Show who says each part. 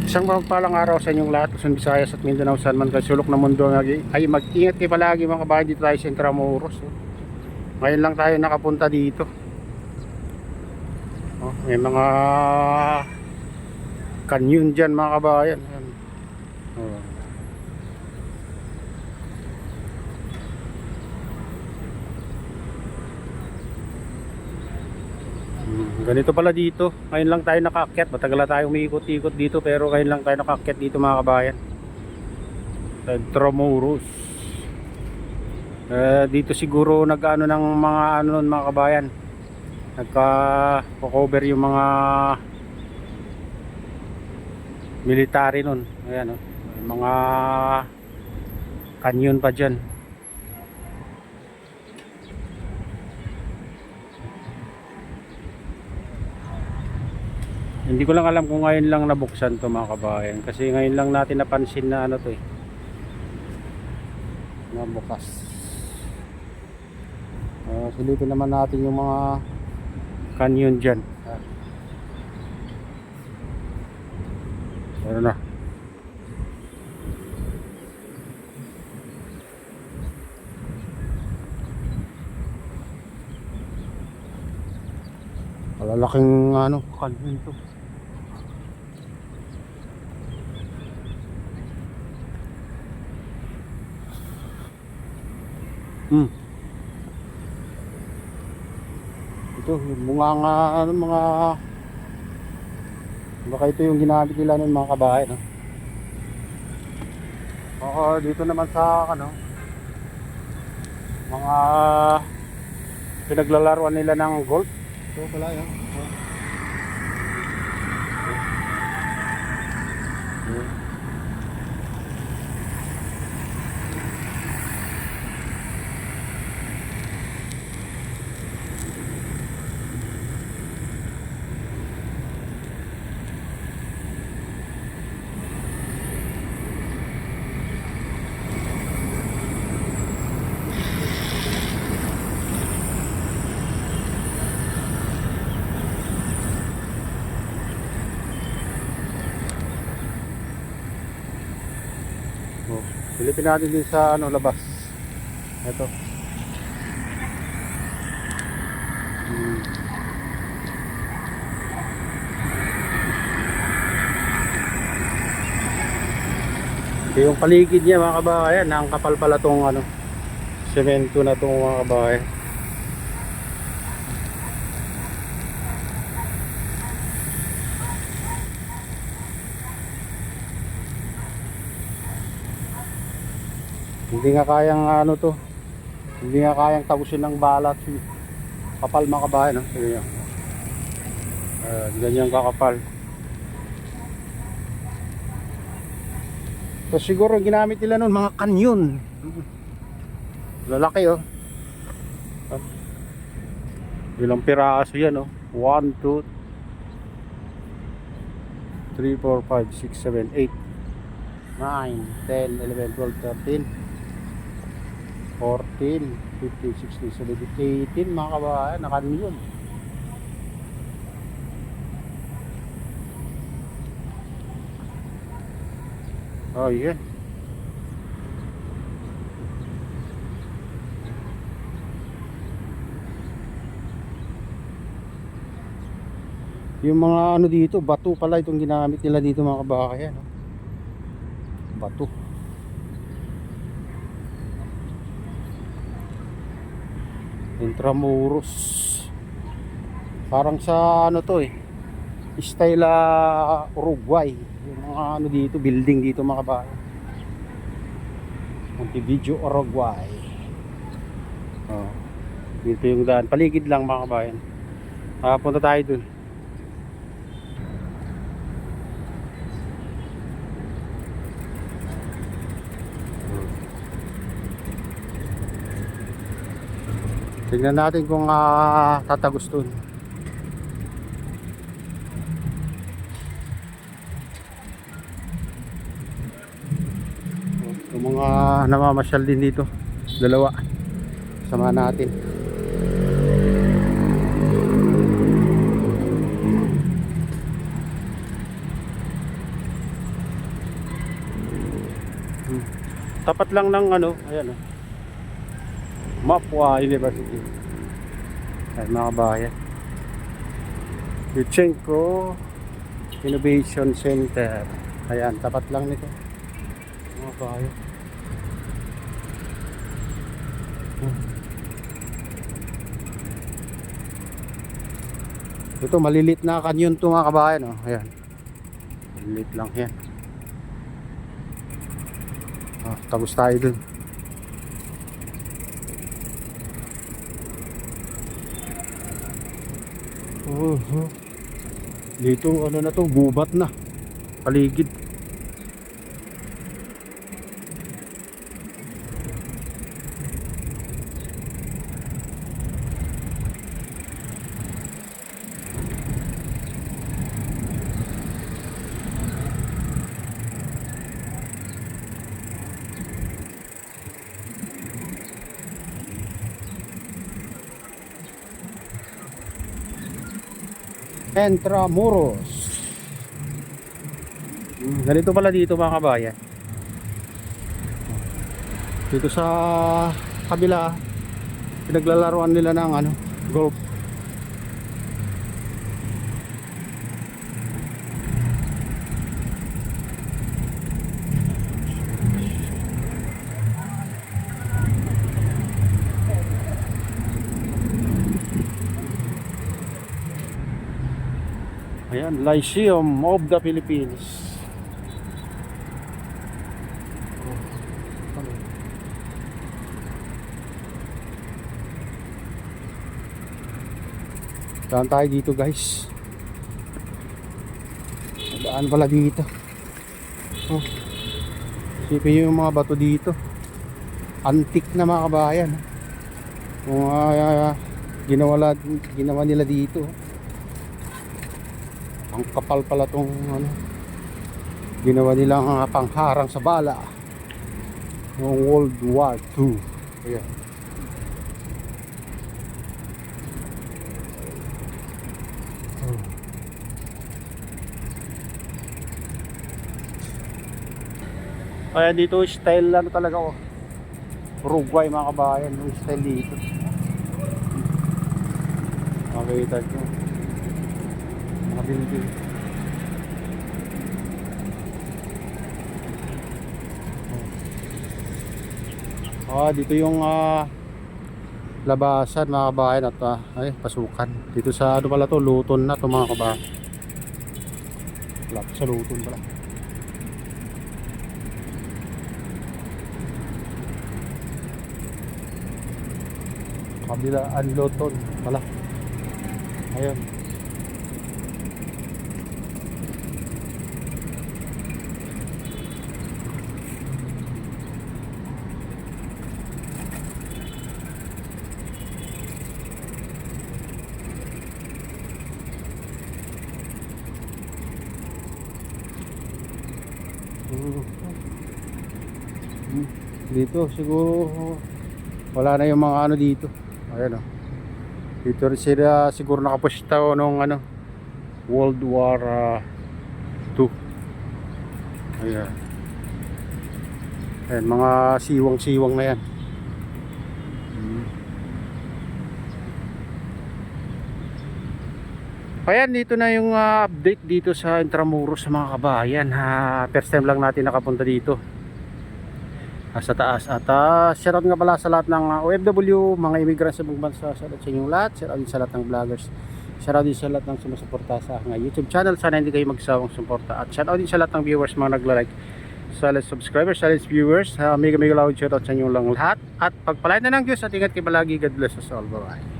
Speaker 1: Isang mapagpalang araw sa inyong lahat, Luzon, Visayas at Mindanao, saan man kayo sulok ng mundo. Ay mag-ingat kayo palagi mga kabayan. Dito tayo sa Intramuros. Ngayon lang tayo nakapunta dito. May mga canyon dyan mga kabayan. Ganito pala dito. Ngayon lang tayo nakaakyat. Matagal na tayo umiikot-ikot dito, pero ngayon lang tayo nakaakyat dito mga kabayan. Sa Intramuros. Dito siguro nag-ano ng mga ano nun mga kabayan. Nagka-cover yung mga military nun. Ayan, oh. Mga canyon pa dyan. Hindi ko lang alam kung ngayon lang nabuksan to mga kabayan, kasi ngayon lang natin napansin na ano to eh, nabukas. Silipin naman natin yung mga canyon dyan. Ano na, malalaking ano canyon to. Ito yung mga ano, mga baka ito yung ginamit nila ng mga kabahay, no? Dito naman sa ano, mga pinaglalaruan nila ng golf. Ito pala yan. Silipin natin din sa ano, labas. Ito. Ito yung paligid niya mga kabayan. Ang kapal pala tong ano, semento na tong mga kabayan. Hindi nga kayang ano to, hindi nga kayang tapusin ng balat. Kapal mga kabayan, no? Ganyan. Ganyan kakapal. So siguro ginamit nila nun mga canyon. Lalaki oh. Ilang piraso yan oh. 1, 2, 3, 4, 5, 6, 7, 8, 9, 10, 11, 12, 13, 14, 15, 16, 17, 18 mga kabayan, nakanyon. Oh yeah. Yung mga ano dito, bato pala itong ginamit nila dito mga kabayan, no? Bato. Intramuros. Parang sa ano to eh, style Uruguay. Yung mga ano dito, building dito mga kabayan. Montevideo, Uruguay. Dito yung daan, paligid lang mga kabayan. Punta tayo dun. Tingnan natin kung tatagos dun. Yung mga namamasyal din dito, dalawa, sama natin. Tapat lang ng ano, ayan oh. Mapua University. Ayan mga kabayan. Yuchenko Innovation Center. Ayan, tapat lang nito. Mga kabayan. Ito malilit na kanyon to mga kabayan oh. Ayan. Malilit lang yan. Tapos tayo dun. Dito ano na to, gubat na paligid. Intramuros. Ganito pala dito mga kabayan. Dito sa kabila pinaglalaroan nila ng ano, golf. Ayan, Lyceum of the Philippines. Daan tayo dito guys. Daan pala dito. Oh. Isipin nyo yung mga bato dito. Antique na mga kabayan. Kung ginawa nila dito. Ang kapal pala tong ano, ginawa nilang pangharang sa bala noong World War II. Ayan. Kaya dito style ano talaga oh. Uruguay mga kabayan, yung style dito. Makikita nyo mga building. Dito yung labasan mga kabayan at ay pasukan. Dito sa ano pala to, Luton na to mga kabayan. Sa Luton pala. Kabilaan Luton pala. Ayun. Dito siguro wala na yung mga ano dito. Ayan o. Dito rin sila siguro nakapusta nung ano World War II. Ayan. Ayan, mga siwang-siwang na yan. Ayan, dito na yung update dito sa Intramuros sa mga kabayan. First time lang natin nakapunta dito sa taas. At shoutout nga pala sa lahat ng OFW, mga immigrants sa ibang bansa. Shoutout sa inyong lahat. Shoutout din sa lahat ng vloggers. Shoutout din sa lahat ng sumusuporta sa aking YouTube channel. Sana hindi kayo magsawang suporta. At shoutout din sa lahat ng viewers, mga nagla-like, sa lahat subscribers, sa lahat viewers. Mega loud shoutout sa inyong lang lahat. At pagpalain na ng Diyos at ingat kayo palagi. God bless us all. Bye-bye.